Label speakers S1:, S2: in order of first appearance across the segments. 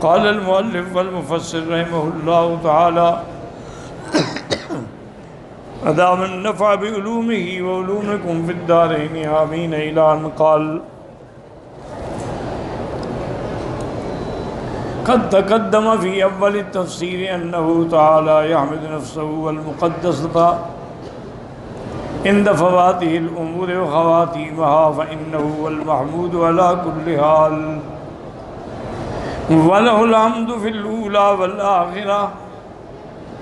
S1: قال المؤلف والمفسر رحمه الله تعالى أدام النفع بعلومه وعلومكم في الدارين آمين. إلى أن قال قد تقدم في أول التفسير أنه تعالى يحمد نفسه والمقدسة عند فواته الأمور وخواتيمها فإنه هو المحمود على كل حال وله الحمد في الأولى والآخرة.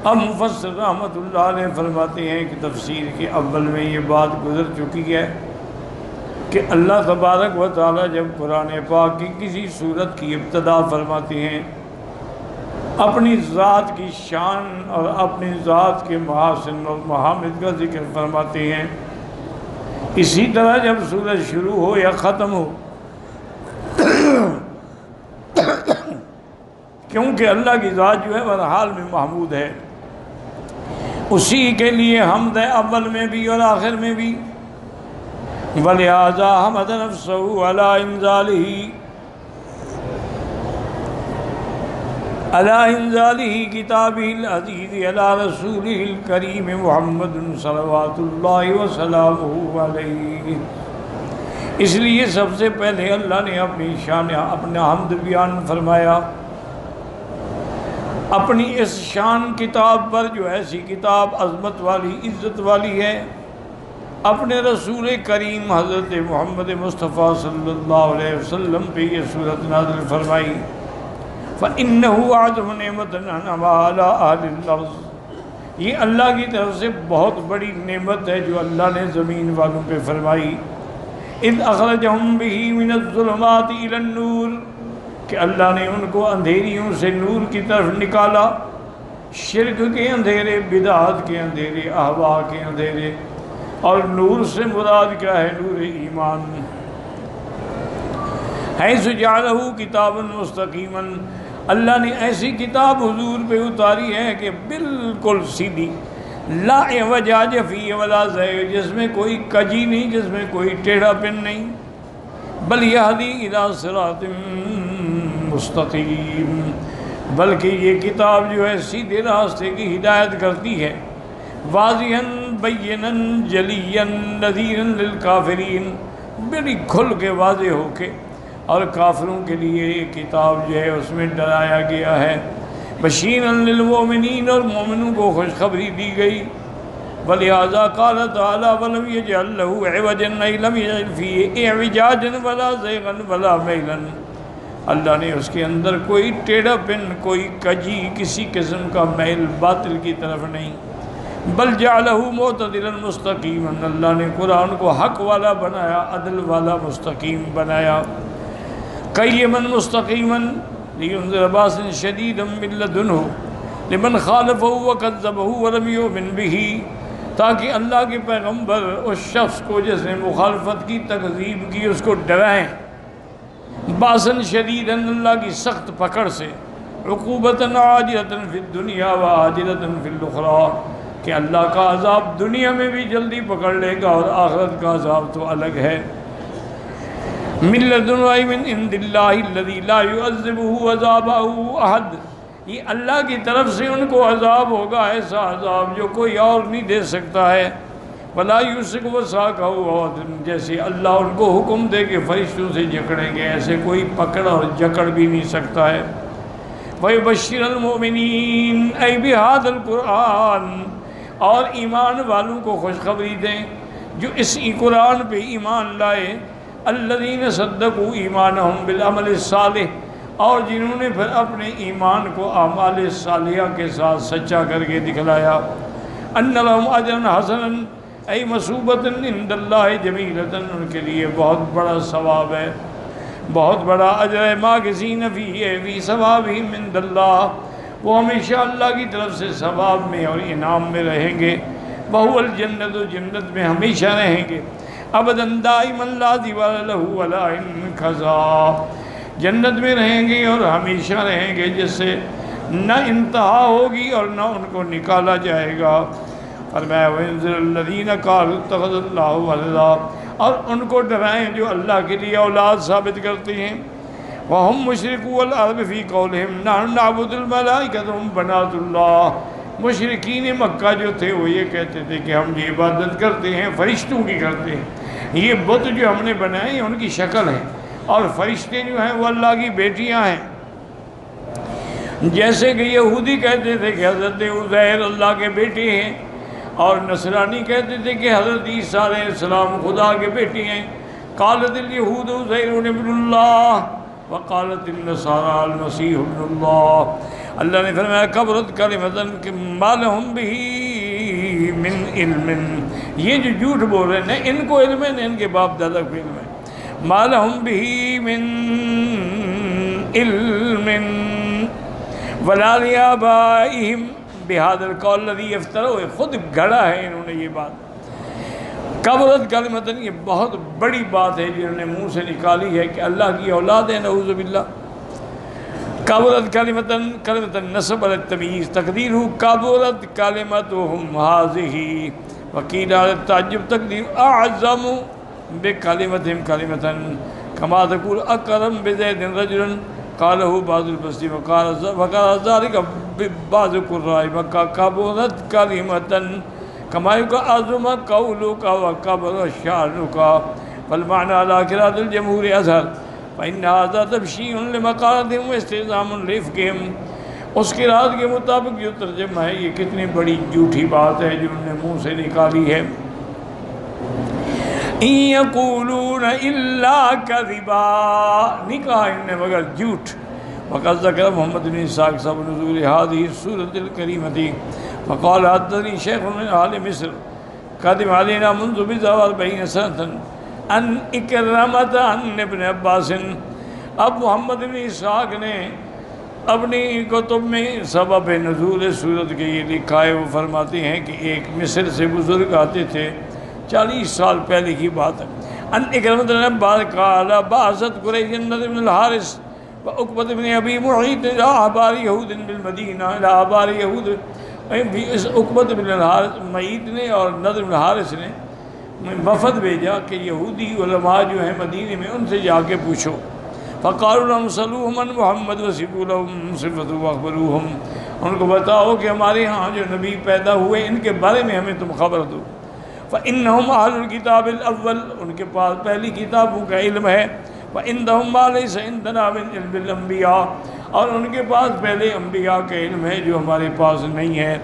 S1: اب مفسر رحمۃ اللہ علیہ فرماتے ہیں کہ تفسیر کے اول میں یہ بات گزر چکی ہے کہ اللہ تبارک و تعالی جب قرآن پاک کی کسی صورت کی ابتدا فرماتے ہیں اپنی ذات کی شان اور اپنی ذات کے محاسن اور محامد کا ذکر فرماتے ہیں. اسی طرح جب سورت شروع ہو یا ختم ہو کیونکہ اللہ کی ذات جو ہے ہر حال میں محمود ہے، اسی کے لیے حمد ہے اول میں بھی اور آخر میں بھی. وَلِهَذَا حَمَدَ نَفْسَهُ عَلَىٰ إِنزَالِهِ كِتَابِهِ الْعَزِيزِ عَلَىٰ رَسُولِهِ الْكَرِيمِ مُحَمَّدٌ صَلَوَاتُ اللَّهِ وَسَلَامُهُ عَلَيْهِ. اس لیے سب سے پہلے اللہ نے اپنی شان اپنا حمد بیان فرمایا اپنی اس شان کتاب پر جو ایسی کتاب عظمت والی عزت والی ہے، اپنے رسول کریم حضرت محمد مصطفیٰ صلی اللہ علیہ وسلم پہ یہ صورت نازل فرمائی. فَإِنَّهُ أَعْظَمُ نِعْمَةً أَنْعَمَهَا عَلَىٰ أَهْلِ الْأَرْضِ. یہ اللہ کی طرف سے بہت بڑی نعمت ہے جو اللہ نے زمین والوں پہ فرمائی. إِذْ أَخْرَجَهُمْ بِهِ مِنَ الظُّلُمَاتِ إِلَى النُّورِ کہ اللہ نے ان کو اندھیریوں سے نور کی طرف نکالا. شرک کے اندھیرے، بدعات کے اندھیرے، اہوا کے اندھیرے، اور نور سے مراد کیا ہے؟ نور ایمان. حیث جعلہ کتابا مستقیما، اللہ نے ایسی کتاب حضور پہ اتاری ہے کہ بالکل سیدھی، لا اعوجاج فیہ ولا زیغ، جس میں کوئی کجی نہیں، جس میں کوئی ٹیڑھا پن نہیں. بل یہدی الی صراط مستقیم، بلکہ یہ کتاب جو ہے سیدھے راستے کی ہدایت کرتی ہے. واضحاً بینا جلیا نذیرا للکافرین، بڑی کھل کے واضح ہو کے، اور کافروں کے لیے یہ کتاب جو ہے اس میں ڈرایا گیا ہے. بشیرا للمؤمنین، اور مومنوں کو خوشخبری دی گئی. ولہذا قال تعالی ولم یجعل له عوجا، لم یجعل فیہ اعوجاجا ولا زیغا ولا میلا. اللہ نے اس کے اندر کوئی ٹیڑھا پن، کوئی کجی، کسی قسم کا میل باطل کی طرف نہیں. بل جعلہ معتدلا مستقیما، اللہ نے قرآن کو حق والا بنایا، عدل والا، مستقیم بنایا. قیما مستقیما لینذر باسا شدیدا من لدنہ لمن خالفہ وکذبہ ولم یؤمن بہ، تاکہ اللہ کے پیغمبر اس شخص کو جس نے مخالفت کی، تکذیب کی، اس کو ڈرائیں. باسن شدیداً، اللہ کی سخت پکڑ سے. عقوبتاً عاجلتاً فی الدنیا وعاجلتاً فی الاخری، کہ اللہ کا عذاب دنیا میں بھی جلدی پکڑ لے گا اور آخرت کا عذاب تو الگ ہے. من لدن من عند اللہ الذی لا يعذبہ عذابہ احد، یہ اللہ کی طرف سے ان کو عذاب ہوگا، ایسا عذاب جو کوئی اور نہیں دے سکتا ہے. وَلَا يُوثِقُ وَثَاقَهُ أَحَدٌ، جیسے اللہ ان کو حکم دے کہ فرشتوں سے جکڑیں گے، ایسے کوئی پکڑ اور جکڑ بھی نہیں سکتا ہے. وَيُبَشِّرُ الْمُؤْمِنِينَ أَيْ بِهَذَا الْقُرْآنِ، اور ایمان والوں کو خوشخبری دیں جو اس قرآن پہ ایمان لائے. الَّذِينَ صَدَّقُوا إِيمَانَهُمْ بِالْعَمَلِ الصَّالِحِ، اور جنہوں نے پھر اپنے ایمان کو اعمال صالحہ کے ساتھ سچا کر کے دکھلایا. أَنَّ لَهُمْ أَجْرًا حَسَنًا أَيْ مَثُوبَةً عِندَ اللَّهِ جَمِيلَةً، ان کے لیے بہت بڑا ثواب ہے، بہت بڑا اجر ہے. مَاكِثِينَ فِيهِ فِي ثَوَابِهِمْ عِندَ اللَّهِ، وہ ہمیشہ اللہ کی طرف سے ثواب میں اور انعام میں رہیں گے. وَهُوَ الْجَنَّةُ، جنت میں ہمیشہ رہیں گے. أَبَدًا دَائِمًا لَا زِوَالَ لَهُ وَلَا انْقِضَاء، جنت میں رہیں گے اور ہمیشہ رہیں گے، جس سے نہ انتہا ہوگی اور نہ ان کو نکالا جائے گا. فرمایا وَيُنذِرُ الَّذِينَ قَالُوا اتَّخَذَ اللَّهُ وَلَدًا، اور ان کو ڈرائیں جو اللہ کے لیے اولاد ثابت کرتے ہیں. وَهُمْ مُشْرِكُو الْأَرْضِ فِي قَوْلِهِمْ نَحْنُ نَعْبُدُ الْمَلَائِكَةَ وَهُمْ بَنَاتُ اللَّهِ مشرکین مکہ جو تھے وہ یہ کہتے تھے کہ ہم یہ عبادت کرتے ہیں فرشتوں کی کرتے ہیں، یہ بت جو ہم نے بنائے ہیں ان کی شکل ہے، اور فرشتے جو ہیں وہ اللہ کی بیٹیاں ہیں۔ جیسے کہ یہودی کہتے تھے کہ حضرت عزیر اللہ کے بیٹے ہیں، اور نصرانی کہتے تھے کہ حضرت عیسیٰ علیہ السلام خدا کے بیٹے ہیں۔ قالت الیہود عزیر ابن اللہ وقالت النصارى المسیح ابن اللہ۔ اللہ نے فرمایا کبرت کلمۃ ما لہم بہ من علم، یہ جو جھوٹ بول رہے ہیں ان کو علم ہے ان کے باپ دادا کو علم ہے، ما لہم بہ من علم ولا لآبائہم بہذا القول الذی یفترون، خود گھڑا ہے انہوں نے یہ بات۔ کبرت کلمۃ، یہ بہت بڑی بات ہے جنہوں نے منہ سے نکالی ہے کہ اللہ کی اولاد ہے، نعوذ باللہ۔ کبرت کلمۃ، کلمۃ النصب علی التمییز، تقدیر کبرت کلمتہم ہذہ، وقیل علی التعجب تقدیر اعظم بکلمتہم کلمۃ کما تقول اکرم بزید رجلا قالہ بعض البصری وقال ذلك بعض قراء مکہ کبرت کلمۃ کما اعظم قولک وکبر شانک، والمعنى على قراءة الجمهور اظہر فإن هذا تبشیر لمقالتهم واستعظام لرفقهم۔ اس قراءت کے مطابق جو ترجمہ ہے یہ کتنی بڑی جھوٹی بات ہے جو انہوں نے منہ سے نکالی ہے۔ ان یقولون الا کذبا، نہیں کہا ان نے مگر جھوٹ۔ وقد ذکر محمد بن اسحاق صاحب نزول هذه السورة الكريمة فقال حدثني شیخ من اہل مصر قادم علینا منذ بضع واربعین سنة ان اکرمۃ عن ابن عباس۔ اب محمد بن اسحاق نے اپنی کتب میں سبب نزول صورت کے یہ لکھا ہے، وہ فرماتے ہیں کہ ایک مصر سے بزرگ آتے تھے، 40 سال پہلے کی بات ہے۔ ان اکرمۃ بن عباس قال بعثت قریش النضر بن الحارث وعقبۃ بن ابی معیط الى احبار یہود بالمدینہ، الى احبار یہود، اس عقبۃ بن الحارث معیط نے اور نضر بن الحارث نے وفد بھیجا کہ یہودی علماء جو ہیں مدینے میں ان سے جا کے پوچھو۔ فقالوا لهم صلوهم عن محمد وصفوا لهم صفته واخبروهم، ان کو بتاؤ کہ ہمارے ہاں جو نبی پیدا ہوئے ان کے بارے میں ہمیں تم خبر دو۔ فإنهم أهل الكتاب الأول، ان کے پاس پہلی کتابوں کا علم ہے۔ وعندهم ما ليس عندنا من علم الانبیاء، اور ان کے پاس پہلے انبیاء کا علم ہے جو ہمارے پاس نہیں ہے۔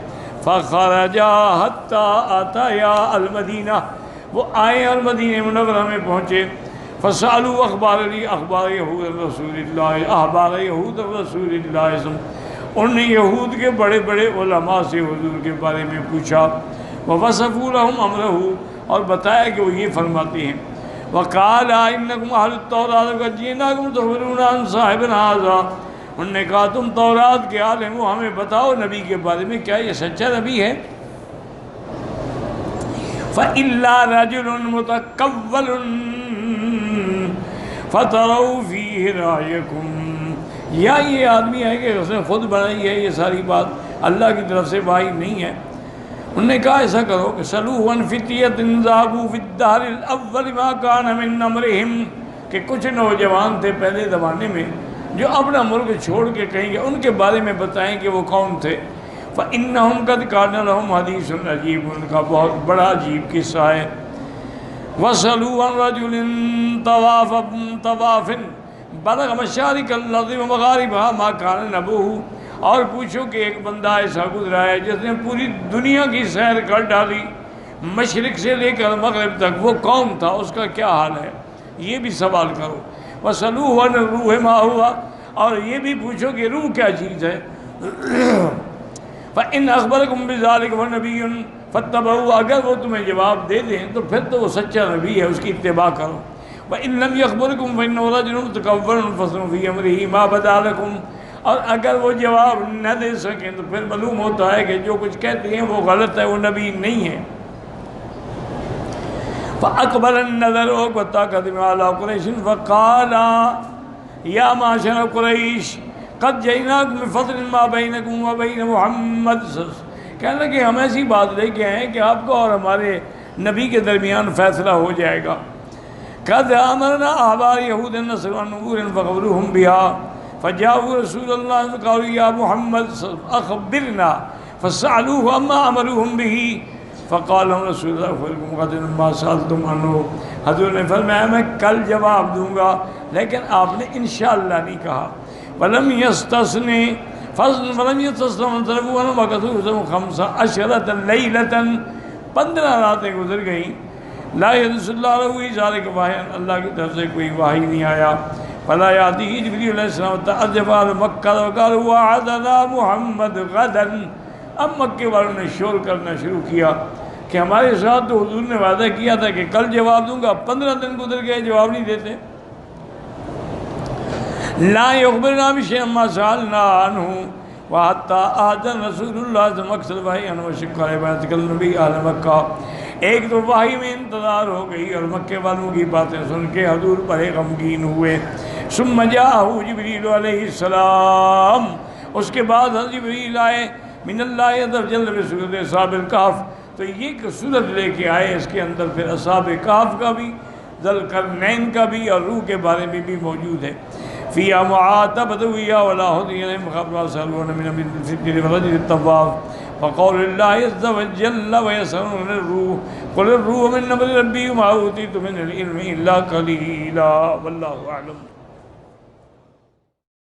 S1: فخرجا حتى آتیا المدینہ، وہ آئے اور مدینہ منورہ میں پہنچے۔ فسألوا اخبار یہود رسول اللہ، احبار یہود رسول اللہ صلی اللہ علیہ وسلم، انہوں نے یہود کے بڑے بڑے علماء سے حضور کے بارے میں پوچھا۔ ووصفوا لهم امرہ، اور بتایا کہ وہ یہ فرماتے ہیں۔ وقال انکم اہل التوراۃ وقد جئناکم تخبرون عن صاحب ھذا، انہوں نے کہا تم تورات کے عالم ہو، ہمیں بتاؤ نبی کے بارے میں کیا یہ سچا نبی ہے؟ فإلا رجل متکول فتروا فیہ رأیکم، یا یہ آدمی ہے کہ اس نے خود بنائی ہے یہ ساری بات، اللہ کی طرف سے وحی نہیں ہے۔ انہوں نے کہا ایسا کرو کہ سلوہ عن فتیۃ ذابوا فی الدہر الاول ما کان من امرہم، کہ کچھ نوجوان تھے پہلے زمانے میں جو اپنا ملک چھوڑ کے کہیں گے، ان کے بارے میں بتائیں کہ وہ کون تھے۔ فإنہم قد کان لہم حدیث عجیب، ان کا بہت بڑا عجیب قصہ ہے۔ وسلوا عن رجل طواف بلغ مشارق الارض ومغاربها ما کان نبوہ، اور پوچھو کہ ایک بندہ ایسا گزرا ہے جس نے پوری دنیا کی سیر کر ڈالی، مشرق سے لے کر مغرب تک، وہ کون تھا، اس کا کیا حال ہے، یہ بھی سوال کرو۔ وسلوہ عن الروح ما ہوا، اور یہ بھی پوچھو کہ روح کیا چیز ہے۔ فإن أخبركم بذلك فنبي فاتبعوه، اگر وہ تمہیں جواب دے دیں تو پھر تو وہ سچا نبی ہے، اس کی اتباع کرو۔ وإن لم يخبركم فإنه رجل متكبر فاسلكوا في أمره ما بدا لكم، اور اگر وہ جواب نہ دے سکیں تو پھر معلوم ہوتا ہے کہ جو کچھ کہتے ہیں وہ غلط ہے، وہ نبی نہیں ہے۔ فأقبل النذر وقدم على قریش فقال یا معاشر قریش قد جئناکم بفضل ما بینکم وبین محمد، کہنے لگے ہم ایسی بات لے کے آئے ہیں کہ آپ کو اور ہمارے نبی کے درمیان فیصلہ ہو جائے گا۔ قد امرنا آباء یہود النصر عن نور فقبلوهم بها فجاءوا رسول الله فقالوا يا محمد اخبرنا فسألوه عما امروهم به فقال لهم رسول اللہ فلکم قد ما سألتم عنه. حضور نے فرمایا میں کل جواب دوں گا، لیکن آپ نے انشاءاللہ نہیں کہا. ولم يستثني فضل ولم يستثنوا طلبوا وقتوا 15 لیلۃ، 15 راتیں گزر گئیں. لا يرسل اللہ علیہ ذالک واحد، اللہ کی طرف سے کوئی وحی نہیں آیا. فلا یاتیہ جبریل علیہ السلام تعجب اہل مکہ وقالوا وعدنا محمد غدا. اب مکے والوں نے شور کرنا شروع کیا کہ ہمارے ساتھ تو حضور نے وعدہ کیا تھا کہ کل جواب دوں گا، 15 دن گزر گئے جواب نہیں دیتے. لا یخبرنا بشیء ما سألنا عنہ وحتی آذن رسول اللہ. مقصد بھائی ان وشق علیہ بیعت النبی اہل مکہ. ایک تو وحی میں انتظار ہو گئی اور مکے والوں کی باتیں سن کے حضور بڑے غمگین ہوئے. ثم جاءہ جبریل علیہ السلام، اس کے بعد حضرت جبریل آئے من اللہ عز جل بصورت اصحاب الکہف. تو یہ کہ صورت لے کے آئے، اس کے اندر پھر اصحاب کہف کا بھی، ذوالقرنین کا بھی اور روح کے بارے میں بھی موجود ہے. فیہا معاتبۃ ویا ولا ہدی مخاطبہ سألون من الفتنة ورجل الطواف وقول اللہ عز وجل ويسألون الروح قل الروح من امر ربی وما اوتیتم من العلم الا قلیلا واللہ اعلم.